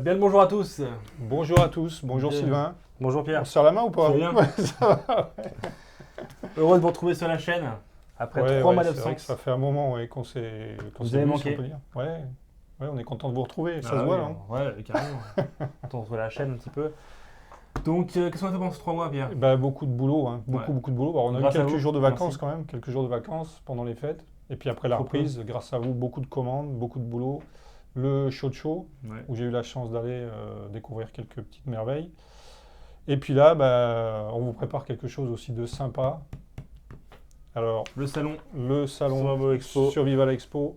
Bien le bonjour à tous. Bonjour à tous, bonjour Bien. Sylvain. Bonjour Pierre. On se serre la main ou pas? C'est bien. Ouais, ça va. Heureux de vous retrouver sur la chaîne après Ouais, 3 ouais, mois c'est vrai que d'absence. ça fait un moment qu'on s'est Vous avez vu, manqué. si on peut dire. Ouais, ouais, on est content de vous retrouver, ça Ah se oui, voit là. Hein. Ouais, carrément. On retrouve la chaîne un petit peu. Donc, qu'est-ce qu'on a fait pendant ces 3 mois, Pierre? Bah, beaucoup de boulot, hein. Ouais. Beaucoup de boulot. Alors, on a eu Grâce à quelques vous, jours de vacances merci. quand même, quelques jours de vacances pendant les fêtes. Et puis après la Trop peu. reprise, grâce à vous, beaucoup de commandes, beaucoup de boulot. Le show, Ouais. où j'ai eu la chance d'aller découvrir quelques petites merveilles. Et puis là, bah, on vous prépare quelque chose aussi de sympa. Alors, Le salon le salon Survival Expo Survival Expo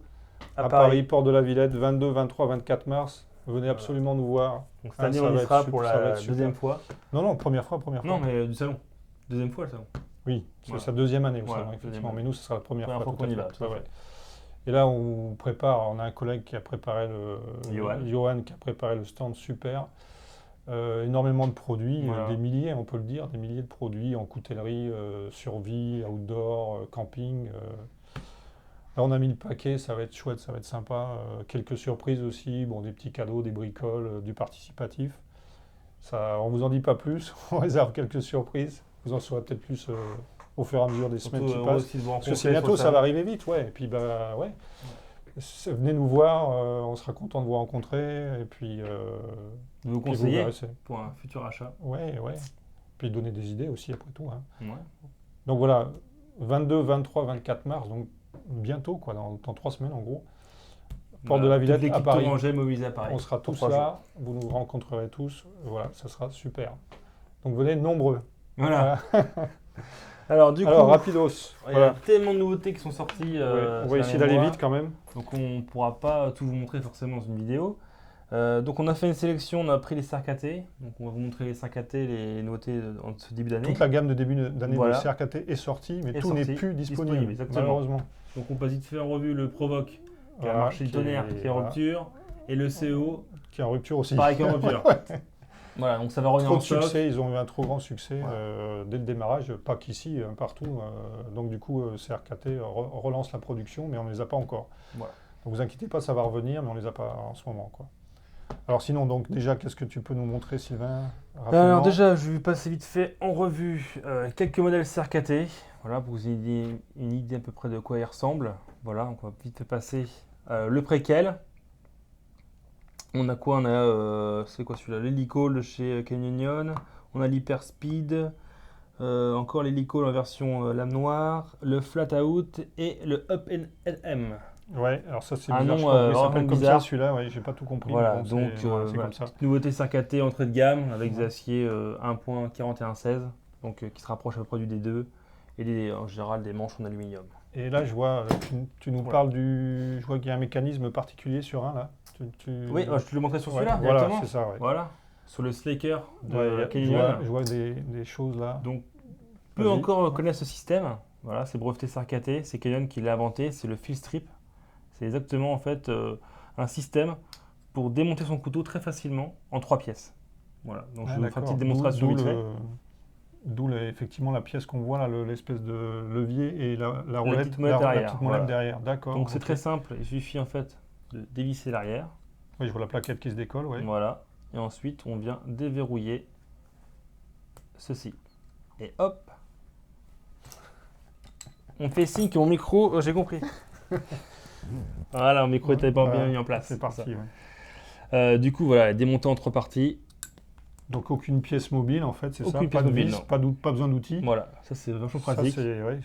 à à Paris. Paris, Porte de la Villette, 22, 23, 24 mars. Venez Voilà. absolument nous voir. Donc, cette année, ça on y va être sera super, pour ça va la être super. deuxième fois. Non, première fois. Non, mais du salon. Deuxième fois, le salon. Oui, c'est Voilà. sa deuxième année au Voilà, salon, deuxième effectivement. année. Mais nous, ce sera la première fois qu'on tout à y fait. va. Tout à Ouais, fait. ouais. Et là, on prépare, on a un collègue qui a préparé Johan qui a préparé le stand super. Énormément de produits, Voilà. des milliers, on peut le dire, des milliers de produits en coutellerie, survie, outdoor, camping. Là, on a mis le paquet, ça va être chouette, ça va être sympa. Quelques surprises aussi, bon, des petits cadeaux, des bricoles, du participatif. Ça, on vous en dit pas plus, on réserve quelques surprises. Vous en saurez peut-être plus au fur et à mesure des semaines qui passent. Aussi de vous Parce que rencontrer c'est bientôt, sur ça le va arriver vite, ouais. Et puis, bah, ouais. Venez nous voir, on sera content de vous rencontrer. Et puis, salon. De vous puis vous conseiller verrez, pour un futur achat. ouais. Puis donner des idées aussi, après tout. Hein. Ouais. Donc voilà, 22, 23, 24 mars, donc bientôt, quoi, dans 3 semaines en gros. Porte de la Villette à Paris. Tourangeais mobilisée à Paris. On sera pour tous 3 là, jours. vous nous rencontrerez tous. Voilà, ça sera super. Donc venez nombreux. Voilà. Alors, du coup, Alors, rapidos. il y a Voilà. tellement de nouveautés qui sont sorties. Ouais, on va ces essayer derniers d'aller mois. vite quand même. Donc, on ne pourra pas tout vous montrer forcément dans une vidéo. Donc, on a fait une sélection, on a pris les CRKT. Donc, on va vous montrer les CRKT, les nouveautés en ce début d'année. Toute la gamme de début d'année Voilà. de CRKT est sortie, mais Est tout n'est sortie, plus disponible, disponible, exactement. malheureusement. Donc, on passe vite fait en revue le Provoque, qui a Voilà, marché du tonnerre, qui est en voilà, rupture, et le CO, qui est en rupture aussi. pareil qu'en rupture. Voilà, donc ça va revenir Trop en de stock. succès, ils ont eu un trop grand succès Voilà. dès le démarrage, pas qu'ici, partout. Donc du coup, CRKT relance la production, mais on ne les a pas encore. Voilà. Donc vous inquiétez pas, ça va revenir, mais on ne les a pas en ce moment, quoi. Alors sinon, donc déjà, qu'est-ce que tu peux nous montrer, Sylvain, rapidement? Alors déjà, je vais passer vite fait en revue quelques modèles CRKT, voilà, pour que vous ayez une idée à peu près de quoi ils ressemblent. Voilà, donc on va vite fait passer le préquel. On a quoi? On a, c'est quoi celui-là? L'hélico de chez Canyon. On a l'Hyperspeed, encore l'hélico en version lame noire, le Flat Out et le Up M. Ouais, alors ça c'est Un bizarre, nom, je crois qu'il vraiment s'appelle comme ça bizarre. celui-là, ouais, j'ai pas tout compris. Voilà, mais bon, donc c'est voilà, comme ça. petite nouveauté CRKT entrée de gamme avec des Ouais. aciers 1.4116, donc qui se rapproche à peu près du D2 et en général des manches en aluminium. Et là, je vois, tu nous Voilà. parles du... Je vois qu'il y a un mécanisme particulier sur un, là. Oui, je te le montrais sur Ouais, celui-là voilà, directement. c'est ça, ouais. Voilà, sur le Slaker de Ouais, Canyon. je vois des choses là. Donc, peu Vas-y. encore connaissent ce système. Voilà, c'est breveté CRKT, c'est Canyon qui l'a inventé, c'est le fill strip. C'est exactement en fait un système pour démonter son couteau très facilement en 3 pièces. Voilà, donc je vais vous faire une petite démonstration vite fait. D'où effectivement la pièce qu'on voit là, l'espèce de levier et la roulette, petite molette la derrière, petite molette voilà. derrière. D'accord. Donc c'est ok. très simple, il suffit en fait de dévisser l'arrière. Oui, je vois la plaquette qui se décolle, ouais. Voilà, et ensuite on vient déverrouiller ceci. Et hop, on fait signe que mon micro, j'ai compris. Voilà, mon micro était pas bien mis en place. C'est parti, ça. ouais. Du coup, voilà, démonté en 3 parties. Donc aucune pièce mobile en fait, c'est ça. Aucune Pas pièce de mobile, vis, non. pas besoin d'outils. Voilà, ça c'est vachement Ça, pratique.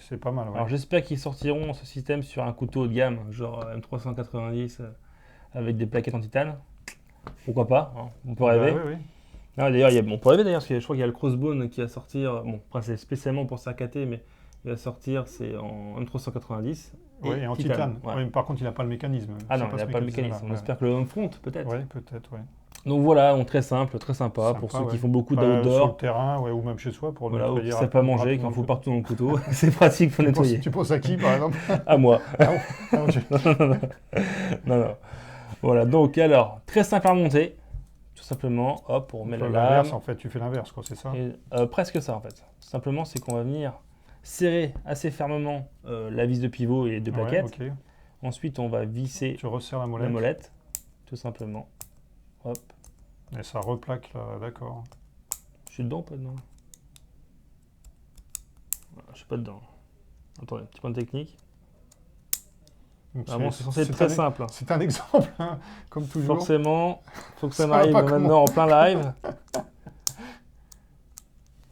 c'est pas mal, ouais. Alors j'espère qu'ils sortiront ce système sur un couteau haut de gamme, genre M390 avec des plaquettes en titane. Pourquoi pas, hein, on peut rêver. Bah, oui, oui. Ah, d'ailleurs, on peut rêver d'ailleurs, parce que je crois qu'il y a le Crossbone qui va sortir, bon, après c'est spécialement pour CRKT, mais il va sortir, c'est en M390. Ouais, et en titane. Ouais. Ouais, mais par contre, il n'a pas le mécanisme. Ah C'est non, il n'y a ce pas le mécanisme. mécanisme-là, On espère que le Homefront, peut-être. Ouais, peut-être, ouais. Donc voilà, très simple, très sympa, pour Sympa, ceux qui ouais. font beaucoup Sur le d'outdoor. terrain, ouais, ou même chez soi pour Voilà, ou qui nettoyer ne savent pas manger, qui rapidement en le faut couteau. partout dans le couteau. C'est pratique pour nettoyer. Tu penses à qui, par exemple? À moi. Ah non, Non. Voilà, donc alors, très simple à monter. Tout simplement, hop, on remet la lame. L'inverse, en fait, tu fais l'inverse, quoi, c'est ça? Et, presque ça en fait. Tout simplement, c'est qu'on va venir serrer assez fermement la vis de pivot et les deux Ouais, plaquettes. ok. Ensuite, on va visser Tu resserres la la molette. molette, tout simplement. Hop. Et ça replaque là, d'accord. Je suis dedans ou pas dedans? Je suis pas dedans. Attendez, petit point technique. Donc, Vraiment, c'est censé être très simple. C'est un exemple, hein, comme toujours. Forcément, faut que ça Ça m'arrive va pas maintenant en plein live.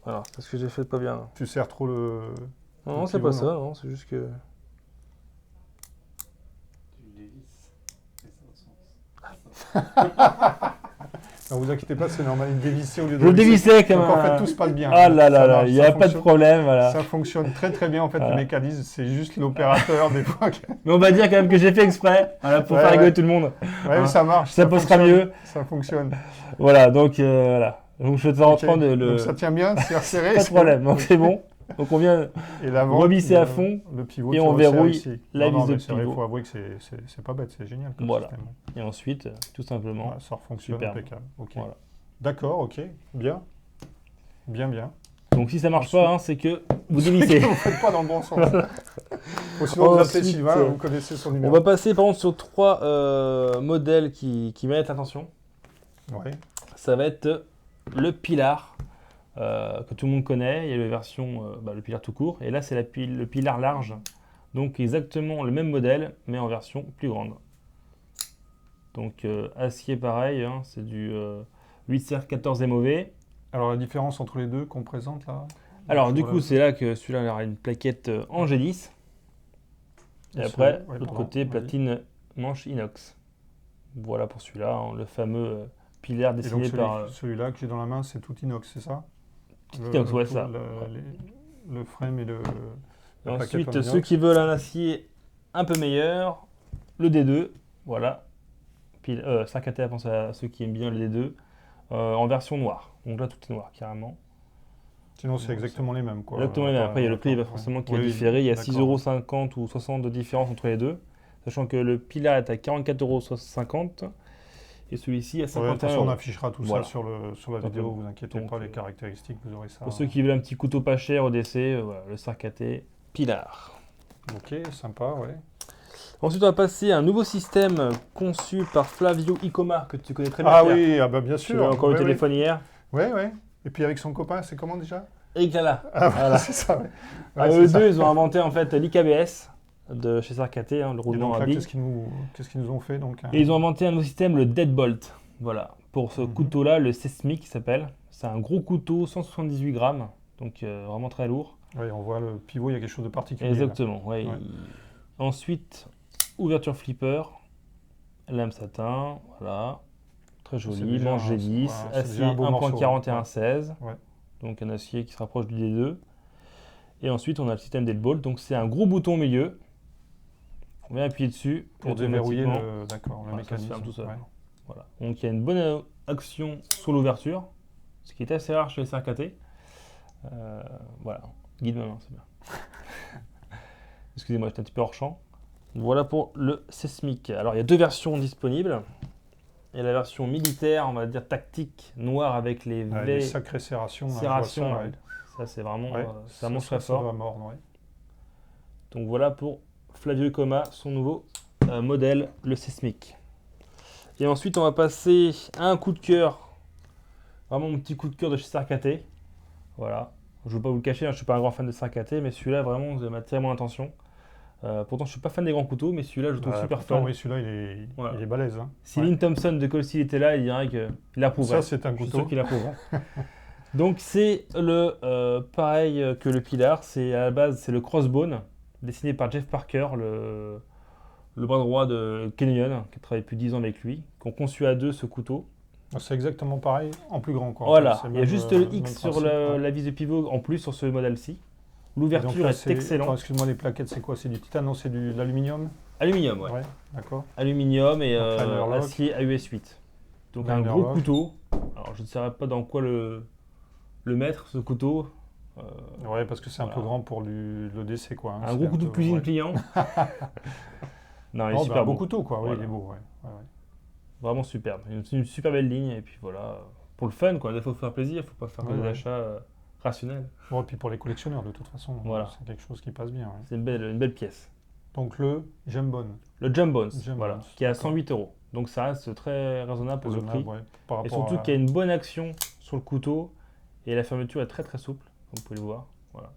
Alors, qu'est-ce que j'ai fait de pas bien là? Tu serres trop le... Non, le c'est pivot, pas ça, non, c'est juste que. Tu dévisses. Et ça au sens. Non, vous inquiétez pas, c'est normal, il dévissait au lieu de Je le revisser. dévissais comme Donc en fait, un. tout se passe bien. Ah là là Ça là, marche, il n'y ça a pas de fonctionne- problème, voilà. Ça fonctionne très très bien en fait, Voilà. le mécanisme, c'est juste l'opérateur des fois. Mais on va dire quand même que j'ai fait exprès, voilà, pour Ouais, faire rigoler ouais. tout le monde. Ouais, Hein. ça marche. Ça passera fonctionne, mieux. Ça fonctionne. Voilà, donc voilà. Donc je suis en Ok. train de le. Donc ça tient bien, c'est resserré. Pas de problème, donc c'est bon. Donc on vient Et l'avant, revisser à fond, le pivot, et tu on resserres verrouille ici. la Non, vis de mais c'est vrai, pivot. il faut avouer que c'est pas bête, c'est génial comme Voilà. système. et ensuite, tout simplement. Ouais, ça fonctionne Superbe. impeccable. Ok. Voilà. D'accord, ok. Bien. Bien, bien. Donc si ça marche pas, hein, c'est que vous dévissez. Vous ne faites pas dans le bon sens. Ou sinon, vous appelez Ensuite, Sylvain, vous connaissez son On numéro. va passer par contre sur 3 modèles qui méritent l'attention. Ouais. Ça va être le Pilar, que tout le monde connaît. Il y a la version, le Pilar tout court. Et là, c'est le Pilar large. Donc exactement le même modèle, mais en version plus grande. Donc acier pareil, hein, c'est du 8CR14 MOV. Alors, la différence entre les deux qu'on présente là Alors du sur coup, la- c'est là que celui-là il aura une plaquette en G10. Et Celui- après, ouais, l'autre pardon, côté, vas-y. platine manche inox. Voilà pour celui-là, hein, le fameux Pilar Et donc, dessiné par... celui-là que j'ai dans la main, c'est tout inox, c'est ça inox, ouais, tout, ça. Le frame et le. Et la plaquette ensuite, en ceux inox. qui veulent un acier un peu meilleur, le D2, voilà. 5AT, pense à ceux qui aiment bien le D2, en version noire. Donc là, tout est noir, carrément. Sinon, c'est exactement les mêmes. Quoi. Exactement les mêmes. Après, il y a le prix D'accord, forcément qui ouais. est Oui, différé. Il y a d'accord. 6,50 € ou 60 € de différence entre les deux. Sachant que le Pilar est à 44,50 € et celui-ci à Ouais, de toute 51 façon, on €. affichera tout Voilà. ça sur la Simplement. vidéo, vous inquiétez Donc, pas, les caractéristiques, vous aurez ça. Pour ceux qui veulent un petit couteau pas cher au DC, voilà, le 5AT Pilar. Ok, sympa, ouais. Ensuite, on va passer à un nouveau système conçu par Flavio Icoma, que tu connais très bien. Ah Pierre. oui, ah bah bien Tu sûr. l'as encore ouais, au téléphone hier. Ouais, ouais. Et puis avec son copain, c'est comment déjà Eric Lala. Ah Voilà. c'est ça, ouais. Ah, Ouais, eux c'est ça. deux, ils ont inventé en fait l'IKBS de chez Sarkaté, hein, le Et roulement donc à là, billes. qu'est-ce qu'ils nous ont fait donc Et ils ont inventé un nouveau système, le Deadbolt. Voilà. Pour ce Mhm. couteau-là, le Sesmic qui s'appelle. C'est un gros couteau, 178 grammes. Donc vraiment très lourd. Ouais, on voit le pivot, il y a quelque chose de particulier. là. Exactement. Ouais, Ouais. Ensuite, ouverture flipper, lame satin, voilà. Très C'est joli, déjà manche un- G10, voilà, c'est acier déjà un beau morceau, 1.4116. Ouais. Donc un acier qui se rapproche du D2. Et ensuite, on a le système Deadbolt. Donc c'est un gros bouton au milieu. On vient appuyer dessus. Pour et déverrouiller automatiquement, le, d'accord, le voilà, ça se mécanisme. ferme tout seul. Ouais. Voilà. Donc il y a une bonne action sur l'ouverture, ce qui est assez rare chez les CRKT. Voilà, guide ma main, c'est bien. Excusez-moi, j'étais un petit peu hors champ. Voilà pour le Sesmic. Alors il y a deux versions disponibles. Il y a la version militaire, on va dire tactique, noire avec les Ouais, V. les sacrées serrations. là, je vois Serrations, ça, ouais. Ça c'est vraiment, Ouais, ça monte très ça fort. doit mordre, ouais. Donc voilà pour Flavio Icoma, son nouveau modèle, le Sesmic. Et ensuite, on va passer à un coup de cœur. Vraiment mon petit coup de cœur de chez Sarkaté. Voilà. Je ne veux pas vous le cacher, hein, je ne suis pas un grand fan de Sarkaté, mais celui-là, vraiment, m'a attiré mon attention. Pourtant, je ne suis pas fan des grands couteaux, mais celui-là, je le trouve Bah, super pourtant, fun. oui, celui-là, Voilà. il est balèze. Hein. Si Ouais. Lynn Thompson de Colsey était là, il dirait qu'il approuverait. Ça, c'est un Je suis couteau. sûr qu'il approuverait. Donc, c'est le pareil que le Pilar. C'est à la base, c'est le Crossbone, dessiné par Jeff Parker, le bras droit de Kenyon, qui a travaillé depuis 10 ans avec lui, qui ont conçu à deux ce couteau. C'est exactement pareil, en plus grand. Quoi. Voilà, C'est il y a même, juste le même X sur principe, ouais. la vis de pivot en plus sur ce modèle-ci. Et donc L'ouverture là, est excellente. Attends, excuse-moi, les plaquettes, c'est quoi? C'est du titane? Non, c'est de l'aluminium? Aluminium, ouais. Ouais, d'accord. Aluminium et Donc, liner lock. acier AUS 8. Donc un Liner gros lock. couteau. Alors je ne saurais pas dans quoi le mettre, ce couteau. Ouais, parce que c'est un Voilà. peu grand pour l'EDC, quoi. Hein. Un C'est gros couteau de peu- cuisine ouais. pliant. Non, il est Oh, bah, super un beau beau. couteau, quoi. Oui, Voilà. il est beau, ouais. Ouais, ouais. Vraiment superbe. C'est une super belle ligne et puis voilà. Pour le fun, quoi. Il faut faire plaisir, il ne faut pas faire Ouais, des ouais. achats rationnels. Bon, et puis pour les collectionneurs, de toute façon, Voilà. c'est quelque chose qui passe bien. Ouais. C'est une belle pièce. Donc le Jambon. Le Jumbones, Jumbones, voilà, qui est à d'accord. 108 €. Donc ça reste très raisonnable pour le prix. Ouais, par Et rapport surtout à- qu'il y a une bonne action sur le couteau et la fermeture est très très souple, comme vous pouvez le voir. Voilà.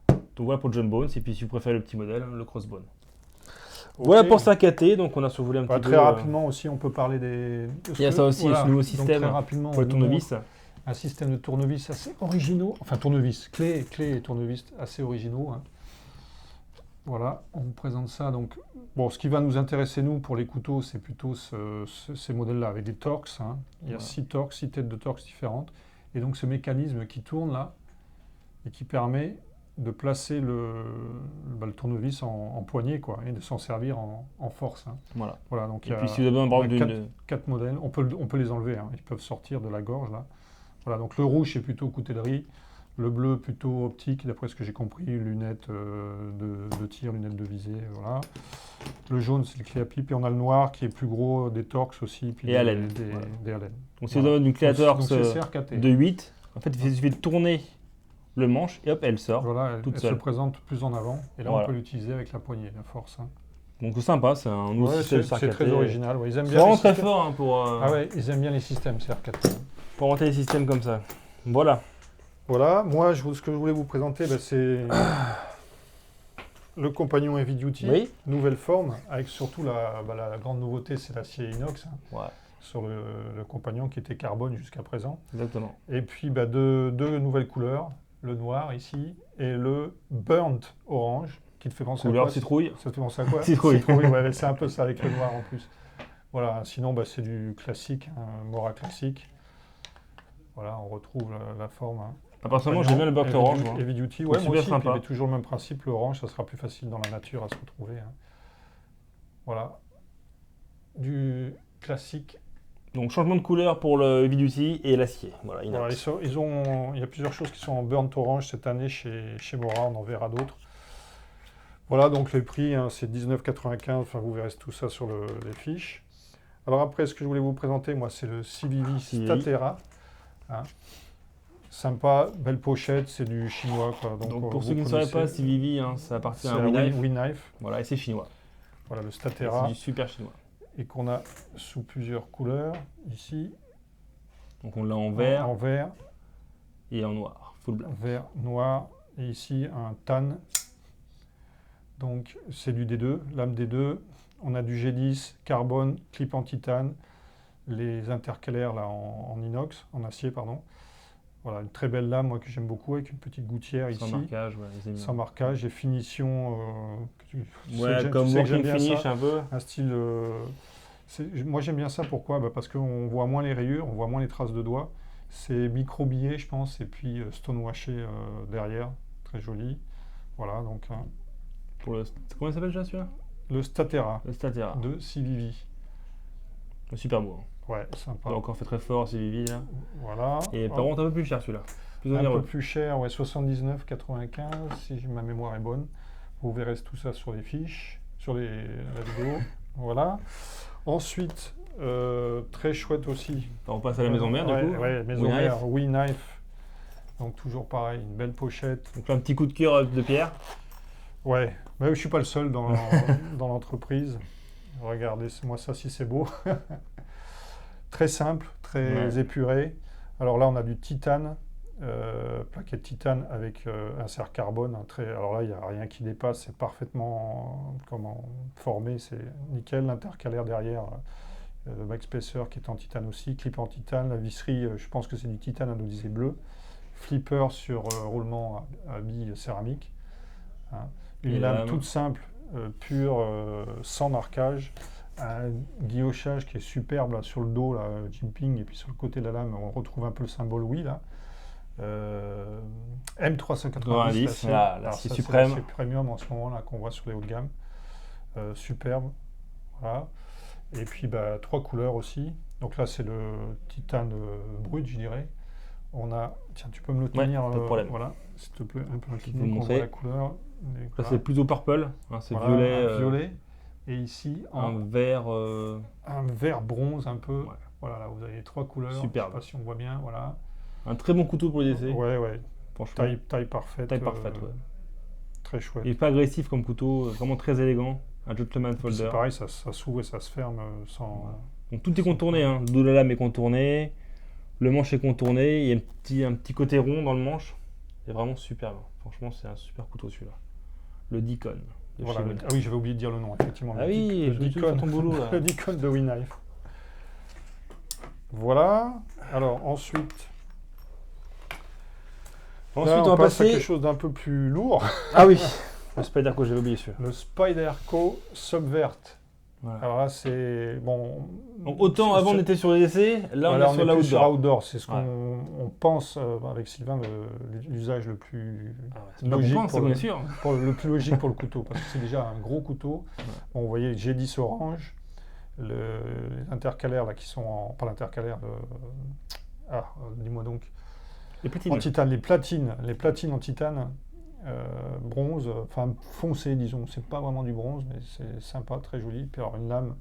Donc voilà pour le John Bones. Et puis si vous préférez le petit modèle, le Crossbone. Ok. Voilà pour 5AT. Donc on a survolé un Bah, petit très peu. rapidement aussi, on peut parler des. Il y a ça aussi, ce nouveau Donc, système très rapidement, pour le on vous montre tournevis. un système de tournevis assez originaux. Enfin, tournevis, clé et tournevis assez originaux. Hein. Voilà, on vous présente ça. Donc, bon, ce qui va nous intéresser, nous, pour les couteaux, c'est plutôt ces modèles-là, avec des torques. Hein. Il y a Voilà. 6 torques, 6 têtes de torques différentes. Et donc, ce mécanisme qui tourne là, et qui permet de placer le tournevis en poignée, quoi, et de s'en servir en force. Hein. Voilà. Voilà, donc Et puis si vous avez besoin par on a exemple, 4 modèles, on peut les enlever, hein. Ils peuvent sortir de la gorge là. Voilà, donc le rouge c'est plutôt coutellerie, le bleu plutôt optique, d'après ce que j'ai compris, lunettes de tir, lunettes de visée, voilà. Le jaune c'est le clé à pipe, et on a le noir qui est plus gros, des Torx aussi, puis Et Allen. des Voilà. Allen. donc si vous avez une clé à Donc torque c'est CRKT. de 8, en fait il suffit de tourner le manche et hop, elle sort. Voilà, toute elle seule. se présente plus en avant, et là Voilà. on peut l'utiliser avec la poignée, la force. Hein. Donc c'est sympa, c'est un nouveau Ouais, système c'est très original. Ouais. Ils aiment C'est bien vraiment les très systèmes. fort hein, Ah ouais, ils aiment bien les systèmes CR4. pour inventer des systèmes comme ça. Voilà. Voilà, moi, ce que je voulais vous présenter, c'est le compagnon Heavy Duty, Oui. nouvelle forme, avec surtout la grande nouveauté, c'est l'acier inox, hein, Ouais, sur le compagnon qui était carbone jusqu'à présent. exactement. Et puis deux nouvelles couleurs, le noir ici, et le burnt orange, qui te fait penser à Couleur quoi citrouille. Ça te fait penser à quoi Citrouille. Ouais, c'est un peu ça avec le noir en plus. Voilà, sinon c'est du classique, un Mora classique. Voilà, on retrouve la forme. Hein. Personnellement, j'aime bien le Burnt Orange. moi. Heavy Duty, C'est ouais, moi super aussi. Puis, sympa. mais toujours le même principe, l'orange, ça sera plus facile dans la nature à se retrouver. Hein. Voilà. Du classique. Donc changement de couleur pour le Heavy Duty et l'acier. Voilà, Voilà, inox. il y a plusieurs choses qui sont en burnt orange cette année chez Mora, on en verra d'autres. Voilà, donc les prix, hein, c'est 19,95, enfin vous verrez tout ça sur les fiches. Alors après, ce que je voulais vous présenter, moi, c'est le CVV Statera. Hein. Sympa, belle pochette, c'est du chinois. Quoi. Donc pour vous ceux qui ne sauraient pas, connaissez, CVV, hein, ça appartient c'est à un WeKnife. WeKnife. Voilà, et c'est chinois. Voilà, le Et c'est Statera. du super chinois. Et qu'on a sous plusieurs couleurs, ici. Donc on l'a en vert En vert, et en noir, full black. vert, noir. Et ici, un tan. Donc c'est du D2, lame D2. On a du G10, carbone, clip en titane. Les intercalaires là, en inox, en acier, pardon. Voilà, une très belle lame, moi, que j'aime beaucoup, avec une petite gouttière Sans ici. marquage, ouais, les amis. Sans marquage et finition. Ouais, comme working finish ça, un peu. un style. Moi j'aime bien ça, pourquoi parce qu'on voit moins les rayures, on voit moins les traces de doigts. C'est microbillé, je pense, et puis stonewashé derrière. Très joli. Voilà, donc Comment il s'appelle déjà celui-là? le Statera Le Statera. de CVV. Super beau. hein. Ouais, sympa. Pas encore fait très fort CVV là. Voilà. Et par Hop. contre un peu plus cher celui-là. Plus Un peu onéreux. plus cher, ouais, 79,95 si ma mémoire est bonne. Vous verrez tout ça sur les fiches, sur la vidéo. Voilà. Ensuite, très chouette aussi. On passe à la maison mère du coup. Ouais, maison WeKnife. mère, WeKnife. Donc toujours pareil, une belle pochette. Donc là un petit coup de cœur de Pierre. Ouais, mais je suis pas le seul dans l'entreprise. Regardez, moi ça si c'est beau. Très simple, très épuré. Alors là on a du titane, plaqué de titane avec un serre carbone. Alors là il n'y a rien qui dépasse, c'est parfaitement formé, c'est nickel. L'intercalaire derrière, le backspacer qui est en titane aussi, clip en titane, la visserie, je pense que c'est du titane anodisé bleu. Flipper sur roulement à billes céramique. Hein. Une lame toute simple, pure, sans marquage. Un guillochage qui est superbe là, sur le dos, là, jimping, et puis sur le côté de la lame, on retrouve un peu le symbole oui là. M390, l'acier suprême. C'est premium en ce moment là qu'on voit sur les hauts de gamme. Superbe. Voilà. Et puis 3 couleurs aussi. Donc là c'est le titane brut, je dirais. On a, tiens, tu peux me le tenir, pas de problème. voilà, s'il te plaît, un peu peux incliné, vous qu'on montrer. voit la couleur. Là Voilà. c'est plutôt purple, hein, c'est Voilà, violet. un violet. Et ici, Un vert. un vert bronze un peu. Ouais. Voilà, là, vous avez les 3 couleurs. Superbe. Je sais pas si on voit bien, voilà. Un très bon couteau pour les essais. Ouais, Franchement. taille parfaite. Taille parfaite, ouais. Très chouette. Il est pas agressif comme couteau, vraiment très élégant. Un gentleman C'est folder. pareil, ça s'ouvre et ça se ferme sans. Voilà. Donc tout est contourné, hein. Le dos de la lame est contourné, le manche est contourné, il y a un petit côté rond dans le manche. C'est vraiment superbe. Franchement, c'est un super couteau celui-là. Le Deacon. De Voilà, chez Winnife. ah oui, j'avais oublié de dire le nom, effectivement. Ah oui, le je suis sur ton boulot là. le Deacon de Winnife. Voilà. Alors ensuite, Ensuite, là, on va passe à passer. quelque chose d'un peu plus lourd. Ah oui, le Spyderco, j'avais oublié celui-là. Le Spyderco Subvert. Voilà. Alors là, c'est bon. Donc autant avant on était sur les essais, là Voilà, on est sur plus sur l'outdoor. outdoor. C'est ce Ouais. qu'on pense avec Sylvain l'usage le plus Ah ouais, c'est pas qu'on logique pense, c'est qu'on est sûr. le plus logique pour le couteau, parce que c'est déjà un gros couteau. Bon, vous voyez G10 orange, les intercalaires là qui sont pas l'intercalaire, dis-moi donc. Les platines. En titane, les platines en titane, bronze, enfin foncé disons, c'est pas vraiment du bronze, mais c'est sympa, très joli. Puis alors une lame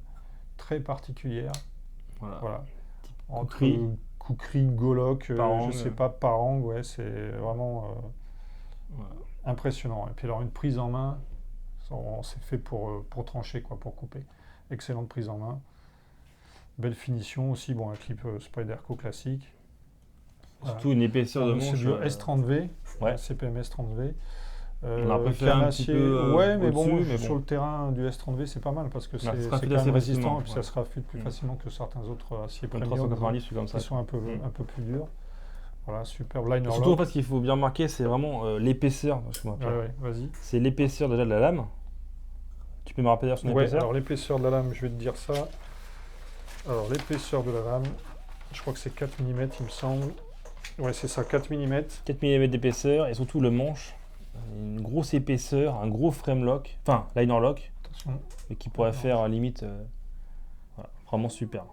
très particulière, Voilà. voilà. Entre Kukri. Kukri, Golok, Parang, je sais pas, Parang, ouais, c'est vraiment Voilà. impressionnant. Et puis alors une prise en main, c'est fait pour trancher, quoi, pour couper. Excellente prise en main. Belle finition aussi, bon, un clip Spyderco classique. Surtout une épaisseur de C'est manche. du S30V, Ouais. CPM S30V. On aurait préféré un petit acier, peu, ouais, mais bon, au-dessus, mais sur bon. le terrain du S30V, c'est pas mal parce que Ça c'est se quand raffute même assez résistant facilement, et puis ouais. ça se raffute plus Mm. facilement que certains autres aciers Comme premium 390 ou comme ça. qui sont un peu plus durs. Voilà, superbe liner Surtout en lock. fait, ce qu'il faut bien remarquer, c'est vraiment l'épaisseur. Excuse-moi, Pierre. Ouais, vas-y. C'est l'épaisseur déjà de la lame. Tu peux me rappeler son Ouais, épaisseur? alors l'épaisseur de la lame, je vais te dire ça. Alors l'épaisseur de la lame, je crois que c'est 4 mm, il me semble. Ouais, c'est ça, 4 mm. 4 mm d'épaisseur et surtout le manche, une grosse épaisseur, un gros frame lock, enfin liner lock, Attention. et qui pourrait Liner faire limite voilà, vraiment super.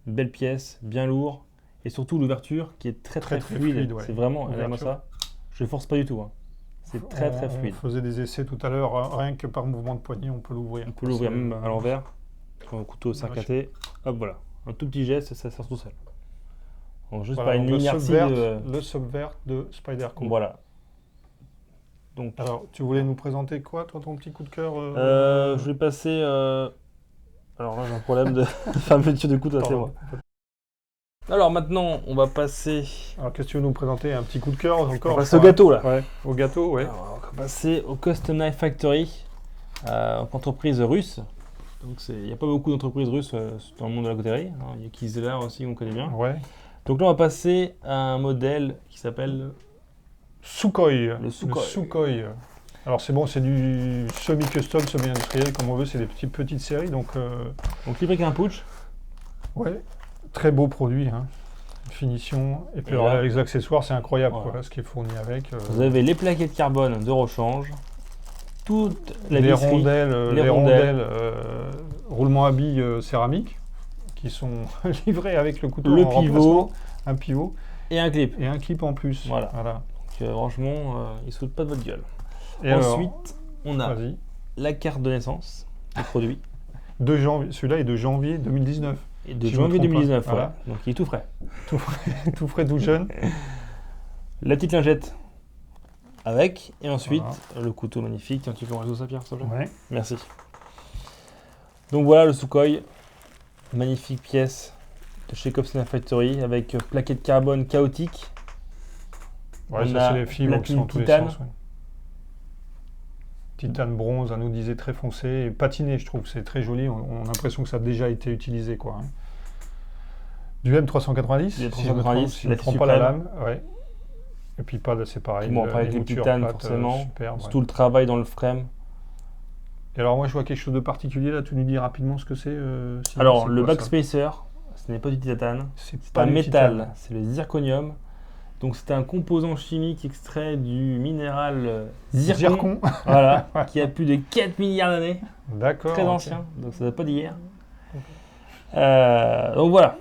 Une belle pièce, bien lourd, et surtout l'ouverture qui est très Très, très, très fluide. fluide, ouais. C'est vraiment, regarde-moi Ouverture. ça, je force pas du tout. Hein. C'est très très fluide. On faisait des essais tout à l'heure, rien que par mouvement de poignet, on peut l'ouvrir. On peut l'ouvrir C'est- même à l'envers, sur un couteau sarcaté. Hop voilà, un tout petit geste, ça sort tout seul. Donc juste Voilà, par une donc inertie. le Subvert de Spyderco. Voilà. Donc Alors, tu voulais nous présenter quoi, toi, ton petit coup de cœur je vais passer. Alors là, j'ai un problème de fermeture de couteau, c'est pardon. moi. Alors maintenant, on va passer. Alors, qu'est-ce que tu veux nous présenter? Un petit coup de cœur encore? On passe au gâteau là. Ouais, au gâteau, ouais. Alors, on va passer au Custom Knife Factory, entreprise russe. Donc il n'y a pas beaucoup d'entreprises russes dans le monde de la coutellerie. Hein. Il y a Kizler aussi, on connaît bien. Ouais. Donc là, on va passer à un modèle qui s'appelle. Sukhoi. Le Sukhoi. Sukhoi. Alors, c'est bon, c'est du semi-custom, semi-industriel, comme on veut, c'est des petites séries, donc... Donc livré qu'un pouch. Ouais, très beau produit, hein. Finition. Et puis Et alors, là- les accessoires, c'est incroyable, Voilà. quoi, ce qui est fourni avec. Vous avez les plaquettes carbone de rechange, toute la les visserie. rondelles, les rondelles. roulement à billes céramique, qui sont livrées avec le couteau Le en pivot. remplacement, un pivot, Et un clip. et un clip en plus. Voilà. Donc, franchement, ils se foutent pas de votre gueule. Et Ensuite, on a alors, vas-y. la carte de naissance du produit. De janvier, celui-là est de janvier 2019. Et de Si je me janvier trompe pas. 2019, Voilà. ouais. Donc il est tout frais. Tout frais, tout jeune. La petite lingette avec. Et ensuite, Voilà. le couteau magnifique. Tiens, tu peux ranger ça, Pierre, s'il te plaît? Ouais. Merci. Donc voilà le Sukhoi. Magnifique pièce de chez Custom Knife Factory avec plaquettes carbone chaotique. Ouais, On ça a c'est les fibres qui platine sont dans tous les titane. sens. Ouais. Titane bronze, un nous disait très foncé, et patiné, je trouve, c'est très joli. On a l'impression que ça a déjà été utilisé, quoi. Hein. Du M390, Du si je ne me trompe, M390, si je ne la trompe pas la suprême. lame, ouais. Et puis pas, c'est pareil. Bon, après avec les moutures titanes, plates, forcément. superbe, ouais. Tout le travail dans le frame. Et alors moi je vois quelque chose de particulier là, tu nous dis rapidement ce que c'est. Sylvain, Alors, c'est le quoi, ça backspacer, ce n'est pas du titane. C'est C'est pas un du métal, titane. c'est le zirconium. Donc c'est un composant chimique extrait du minéral zircon, Zircon. voilà, qui a plus de 4 milliards d'années, D'accord. très ok. ancien, donc ça date pas d'hier. Donc voilà,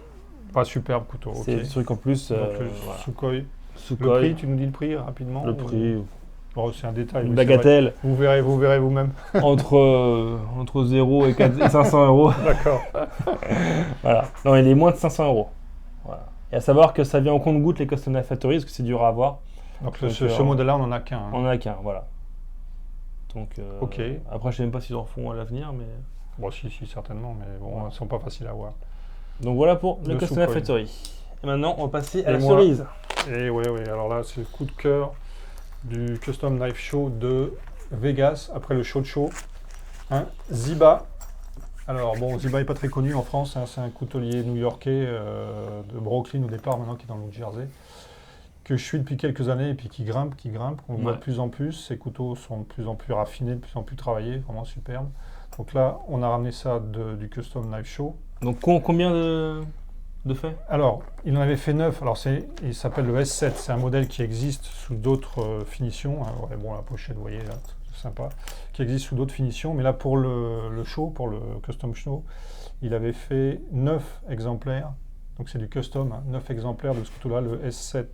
Pas superbe couteau. Ok. c'est le truc en plus, Donc le voilà. Sukhoi. Le Sukhoi, prix, tu nous dis le prix rapidement. le ou- prix, Bon, c'est un détail. une oui, c'est vrai. bagatelle, Vous verrez vous-même. entre 0 et 500 euros. D'accord. Voilà. Non, il est moins de 500 euros. Voilà. Et à savoir que ça vient au compte-goutte les Custom Knife Factory, parce que c'est dur à avoir. Donc Donc, ce modèle-là, on en a qu'un. hein. On en a qu'un, voilà. Donc, Ok. Après, je sais même pas s'ils en refont à l'avenir, mais... Bon, si, certainement, mais bon, Ouais. elles sont pas faciles à avoir. Donc voilà pour le Le Custom Sukhoi. Factory. Et maintenant, on va passer à Et la moi- cerise. Et ouais, alors là, c'est le coup de cœur du Custom Knife Show de Vegas, après le show. Un Ziba. Alors bon, Ziba n'est pas très connu en France, hein, c'est un coutelier new-yorkais de Brooklyn au départ, maintenant qui est dans le New Jersey, que je suis depuis quelques années et puis qui grimpe, qu'on voit Ouais. de plus en plus. Ces couteaux sont de plus en plus raffinés, de plus en plus travaillés, vraiment superbes. Donc là, on a ramené ça du Custom Knife Show. Donc combien de faits? Alors, il en avait fait 9. Alors, il s'appelle le S7. C'est un modèle qui existe sous d'autres finitions. Hein. Ouais, bon, la pochette, vous voyez, là, c'est sympa. Qui existe sous d'autres finitions. Mais là, pour le show, pour le Custom Show, il avait fait 9 exemplaires. Donc, c'est du custom. Hein, 9 exemplaires de ce couteau-là, le S7.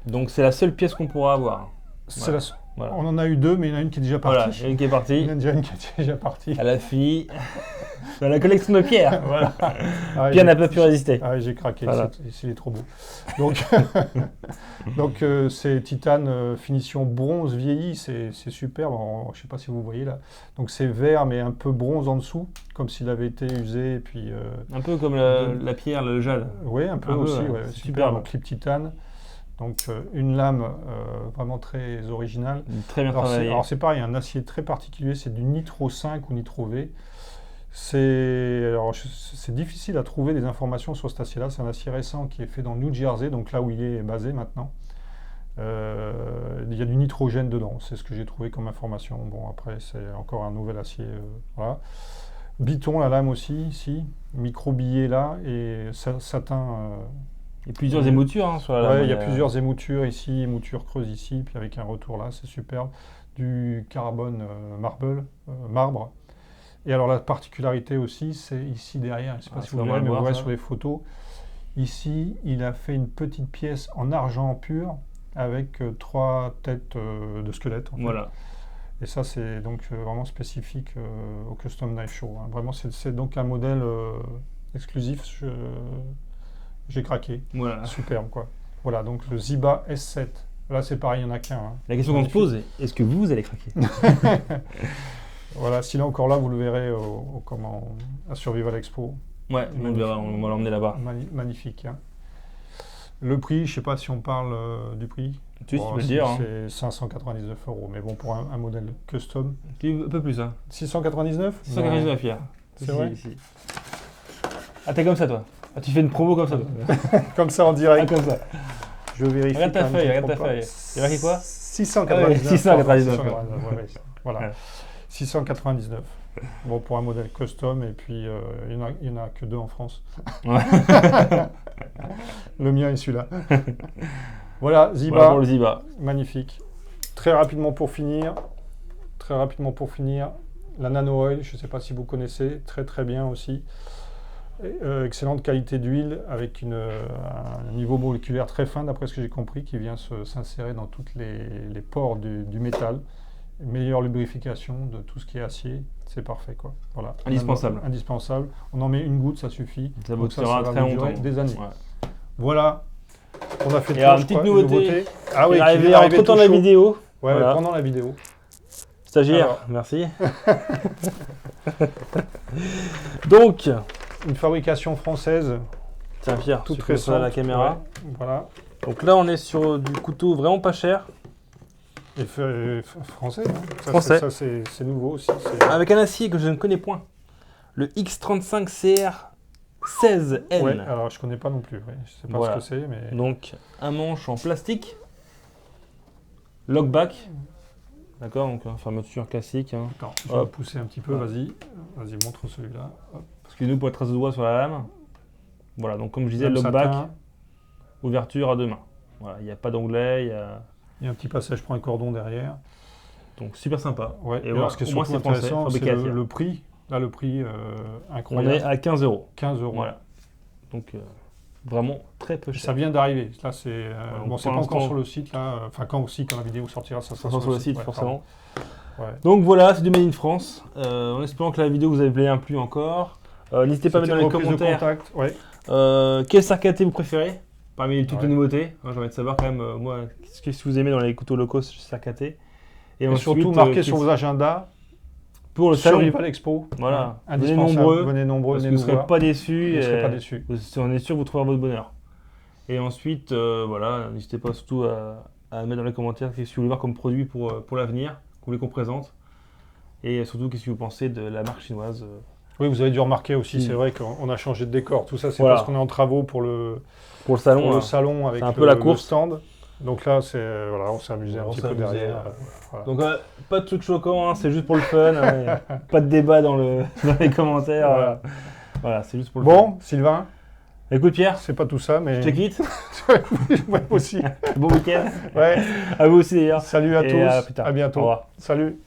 Donc c'est la seule pièce qu'on pourra avoir. C'est Ouais. la- Voilà. On en a eu 2, mais il y en a une qui est déjà Voilà, partie. il y en a une qui est Il y en partie. a déjà une qui est déjà partie. Elle a fini dans la collection de pierres. Voilà. Ah, Pierre j'ai- n'a pas pu résister. Ah, j'ai craqué, Voilà. il est trop beau. Donc, c'est titane finition bronze vieilli, c'est superbe. Je ne sais pas si vous voyez là. Donc c'est vert mais un peu bronze en dessous, comme s'il avait été usé. Et puis, Un peu comme la pierre, le jade. oui, un peu Un peu, aussi, ouais, ouais, c'est super. superbe. Donc clip titane. Donc une lame vraiment très originale. Très bien travaillé. Alors c'est pareil, un acier très particulier, c'est du Nitro 5 ou Nitro V. C'est difficile à trouver des informations sur cet acier-là. C'est un acier récent qui est fait dans le New Jersey, donc là où il est basé maintenant. Il y a du nitrogène dedans, c'est ce que j'ai trouvé comme information. Bon, après, c'est encore un nouvel acier. Voilà. Biton, la lame aussi, ici. Micro-billet là, et satin. Il y a plusieurs émoutures hein, sur la lame. Ouais, il y a plusieurs émoutures ici, émouture creuse ici, puis avec un retour là, c'est superbe. Du carbone marbre. Et alors la particularité aussi, c'est ici derrière, je ne sais pas Ah, si c'est vous vraiment verrez, mais le vous voir, verrez ça. sur les photos. Ici, il a fait une petite pièce en argent pur avec 3 têtes de squelette. En fait. Voilà. Et ça, c'est donc vraiment spécifique au Custom Knife Show. Hein. Vraiment, c'est donc un modèle exclusif. J'ai craqué. Voilà. Superbe, quoi. Voilà, donc le Ziba S7. Là, c'est pareil, il n'y en a qu'un. Hein. La question qu'on se pose est est-ce que vous allez craquer? Voilà, s'il est encore là, vous le verrez à Survival Expo. Ouais, on va l'emmener là-bas. Magnifique. Hein. Le prix, je ne sais pas si on parle du prix. Tu peux le dire. Hein. C'est 599 €. Mais bon, pour un modèle custom. Un peu plus, hein. 699 699 Pierre. C'est vrai Si. Ah, t'es comme ça, toi. Ah, tu fais une promo comme ça, toi. Comme ça en Ah, direct. comme ça. Je vérifie. Regarde ta quand même feuille, que je regarde ta trompe pas. feuille. Il y a marqué quoi 699. 699, ouais, voilà. Ouais. 699. Bon, pour un modèle custom, et puis il n'y en a que 2 en France. Ouais. Le mien est celui-là. Voilà, Ziba, Voilà pour le Ziba. magnifique. Très rapidement pour finir, la Nano Oil, je ne sais pas si vous connaissez, très très bien aussi. Excellente qualité d'huile avec un niveau moléculaire très fin, d'après ce que j'ai compris, qui vient s'insérer dans tous les pores du métal. Meilleure lubrification de tout ce qui est acier, c'est parfait, quoi. Voilà. Indispensable. Indispensable. On en met une goutte, ça suffit. Ça Donc boxera va très vous durer longtemps. des années. Ouais. Voilà. On a fait Et le alors, tour, une je petite crois, nouveauté Ah oui, qui est qui arrivé vient d'arriver entre-temps tout la chaud. vidéo. Ouais, Voilà. pendant la vidéo. Stagiaire, Alors. merci. Donc, Une fabrication française, tiens Pierre, toute tu fais ça récente. à la caméra. Ouais, voilà. Donc là, on est sur du couteau vraiment pas cher, Et français. Hein. Ça, Français. Ça, c'est nouveau aussi. avec un acier que je ne connais point. Le X35 CR 16N. Ouais, alors je connais pas non plus. Ouais. Je sais pas Voilà. ce que c'est, mais. Donc, un manche en plastique. Lockback. D'accord, donc fermeture classique. Hein. Attends, je vais Hop. pousser un petit peu, Ouais. Vas-y, montre celui-là. Hop. Excusez-nous pour les traces de doigts sur la lame. Voilà, donc comme je disais, Lame lockback, satin. ouverture à 2 mains. Voilà, il n'y a pas d'onglet, il y a... Il y a un petit passage pour un cordon derrière. donc super sympa. Ouais. Et Et voilà, alors, ce qui est au moins, surtout c'est français, intéressant, c'est fabriqué à Thiers. le prix. Là, le prix On incroyable. est à 15 €. 15 €. Voilà. Donc vraiment très peu cher. Ça vient d'arriver. Là, c'est donc bon, c'est pour pas encore l'instant- sur le site là. Enfin, quand la vidéo sortira, ça Ça sera sera sur le site ouais, forcément. pardon. Ouais. Donc voilà, c'est du Made in France. En espérant que la vidéo vous a plu encore. N'hésitez pas à mettre dans les C'était une reprise de commentaires contact, ouais. quel sarcaté vous préférez parmi toutes les Ouais. nouveautés. Moi, j'ai envie de savoir quand même, moi, qu'est-ce que vous aimez dans les couteaux locaux sarcatés. Et ensuite, surtout, marquez sur vos agendas pour le salon. Survival Expo. Voilà. Ouais, Venez indispensable. nombreux. Venez nombreux, Parce que venez vous nous ne serez voir. pas déçus. Vous ne serez pas déçus. On est sûr que vous trouverez votre bonheur. Et ensuite, voilà, n'hésitez pas surtout à mettre dans les commentaires qu'est-ce que vous voulez voir comme produit pour l'avenir, que vous voulez qu'on présente. Et surtout, qu'est-ce que vous pensez de la marque chinoise. Oui, vous avez dû remarquer aussi, Mm. c'est vrai qu'on a changé de décor. Tout ça, c'est Voilà. parce qu'on est en travaux pour le Pour le pour le salon, salon avec c'est un peu la le course. stand. Donc là, voilà, on s'est amusé un On petit s'est peu amusé, derrière. voilà. Voilà. Donc, pas de trucs choquants, hein, c'est juste pour le fun. Hein, pas de débat dans les commentaires. Voilà. Voilà, c'est juste pour le fun. Bon, Sylvain, Écoute, Pierre, c'est pas tout ça, mais. je te quitte. Ouais, aussi. Bon week-end. Ouais. À vous aussi d'ailleurs. Salut à Et tous. à plus tard. À bientôt. Au revoir. Salut.